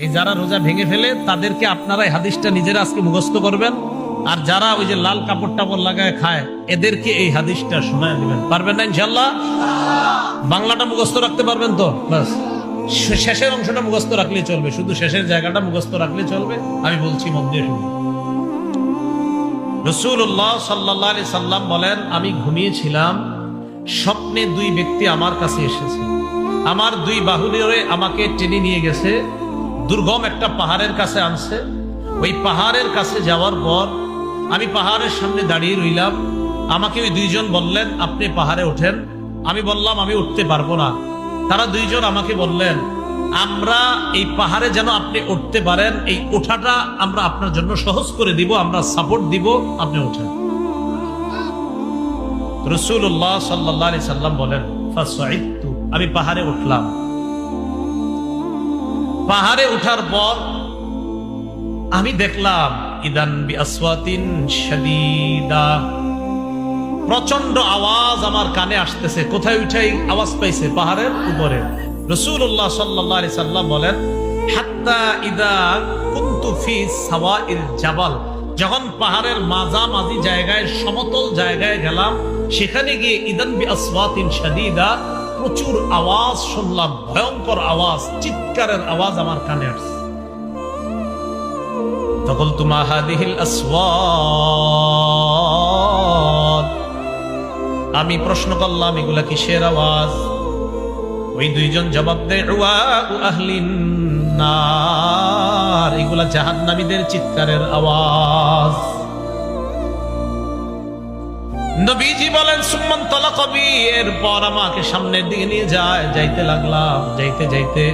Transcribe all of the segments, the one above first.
এই যারা রোজা ভেঙে ফেলে তাদেরকে আপনারা এই হাদিসটা নিজেরা আজকে মুখস্থ করবেন, আর যারা ওই যে লাল কাপড় টাপড় লাগায় খায় এদেরকে এই হাদিসটা শোনায় দিবেন। পারবেন না ইনশাল্লাহ? বাংলাটা মুখস্থ রাখতে পারবেন তো? বাস শেষের অংশটা মুখস্থ রাখলেই চলবে, শুধু শেষের জায়গাটা মুখস্থ রাখলেই চলবে। আমি বলছি মন দিয়ে শুনুন। রাসূলুল্লাহ সাল্লাল্লাহু আলাইহি সাল্লাম বলেন, আমি ঘুমিয়েছিলাম, স্বপ্নে দুই ব্যক্তি আমার কাছে এসেছে, আমার দুই বাহু ধরে আমাকে টেনে নিয়ে গেছে, দুর্গম একটা পাহাড়ের কাছে আনছে। ওই পাহাড়ের কাছে যাওয়ার পর আমি পাহাড়ের সামনে দাঁড়িয়ে রইলাম। আমাকে ওই দুইজন বললেন, আপনি পাহাড়ে ওঠেন। আমি বললাম, আমি উঠতে পারবো না। তারা দুইজন আমাকে বললেন, আমরা এই পাহাড়ে যেন আপনি উঠতে পারেন, এই ওঠাটা আমরা আপনার জন্য সহজ করে দিব, আমরা সাপোর্ট দিব, আপনি ওঠেন। রাসূলুল্লাহ সাল্লাল্লাহু আলাইহি সাল্লাম বলেন, ফাসাইদতু, আমি পাহাড়ে উঠলাম। পাহাড়ে ওঠার পর আমি দেখলাম ইদান বিআসওয়াতিন শাদীদা, প্রচন্ড আওয়াজ আমার কানে আসতেছে। কোথায় উঠাই আওয়াজ পাইছে? পাহাড়ের উপরে। রাসূলুল্লাহ সাল্লাল্লাহু আলাইহি সাল্লাম বলেন, হাত্তা ইদা কুনতু ফি সাওয়াইল জাবাল, যখন পাহাড়ের মাঝামাঝি জায়গায়, সমতল জায়গায় গেলাম, সেখানে গিয়ে ইদান বিআসওয়াতিন শাদীদা, প্রচুর আওয়াজ শুনলাম, ভয়ঙ্কর আওয়াজ, চিৎকারের আওয়াজ আমার কানে আসছে। فقلت ما هذه الأصوات, আমি প্রশ্ন করলাম, এগুলা কিসের আওয়াজ? ওই দুইজন জবাব দেয়, ওয়াউ আহলিন নার, এগুলা জাহান্নামীদের চিৎকারের আওয়াজ। নবীজি বলেন, সুম্মান তালাকা বি, এরপর আমাকে সামনের দিকে নিয়ে যাইতে লাগলাম। যাইতে যাইতে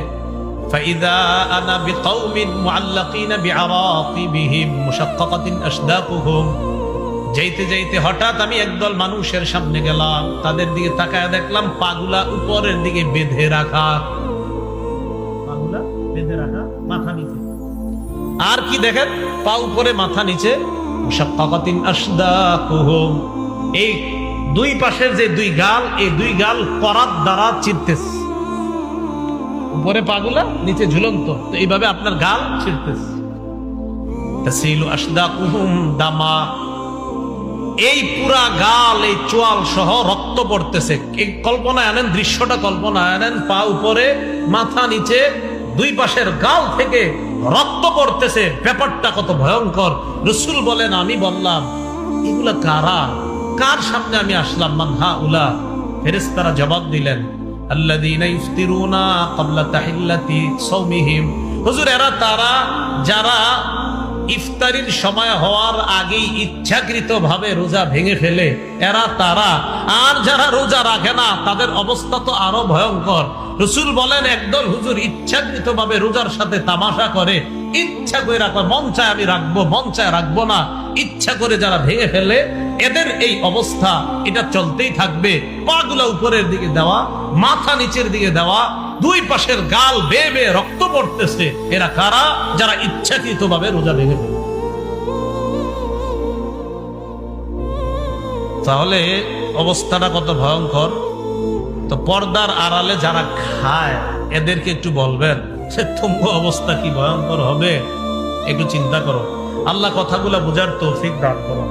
ফাইদা আনা বিকাউমিন মুআল্লাকিনা বিআরাকিবিহিম মুশাক্কাকাতিন আশদাকুহুম, যাইতে যাইতে হঠাৎ আমি একদল মানুষের সামনে গেলাম। তাদের দিকে তাকায় দেখলাম পাগুলা উপরের দিকে বেঁধে রাখা, পাগুলা বেঁধে রাখা, মাথা নিচে। আর কি দেখেন? পা উপরে মাথা নিচে। মুশাক্কাকাতিন আশদাকুহুম, এই দুই পাশের যে দুই গাল, এই দুই গাল করাত দ্বারা চিরতেছে। উপরে পাগুলা, নিচে ঝুলন্ত, তো এইভাবে আপনার গাল ছিঁড়তেছে। তাসিলু আশদাকুহুম দামা, এই পুরা গাল, এই চোয়াল সহ রক্ত পড়তেছে। এই কল্পনায় আনেন, দৃশ্যটা কল্পনায় আনেন, পা উপরে মাথা নিচে, দুই পাশের গাল থেকে রক্ত পড়তেছে। ব্যাপারটা কত ভয়ঙ্কর! রাসূল বলেন, আমি বললাম, এগুলা কারা? কার সামনে আমি আসলাম? মান হাউলা? ফেরেশতারা জবাব দিলেন, আল্লাযীনা ইফতিরুনা ক্বাবলা তাহিল্লাতি সাওমিহিম, হুজুর এরা তারা যারা ইফতারির সময় হওয়ার আগেই ইচ্ছাকৃতভাবে রোজা ভেঙে ফেলে, এরা তারা। আর যারা রোজা রাখে না তাদের অবস্থা তো আরো ভয়ঙ্কর। রাসূল বলেন, একদল হুজুর ইচ্ছাকৃতভাবে রোজার সাথে তামাশা করে, ইচ্ছা করে রাখো, মন চায় আমি রাখবো, মন চায় রাখবো না, ইচ্ছা করে যারা ভেঙে ফেলে, এদের এই অবস্থা, এটা চলতেই থাকবে। পাগুলা উপরের দিকে দেওয়া, মাথা নিচের দিকে দেওয়া, দুই পাশের গাল বেয়ে বেয়ে রক্ত পড়তেছে। এরা কারা? যারা ইচ্ছাকৃতভাবে রোজা ভেঙে ফেলে। তাহলে অবস্থাটা কত ভয়ঙ্কর! তো পর্দার আড়ালে যারা খায় এদেরকে একটু বলবেন সে তুঙ্গ অবস্থা কি ভয়ঙ্কর হবে, একটু চিন্তা করো। আল্লাহ কথাগুলা বুঝার তৌফিক দান করো।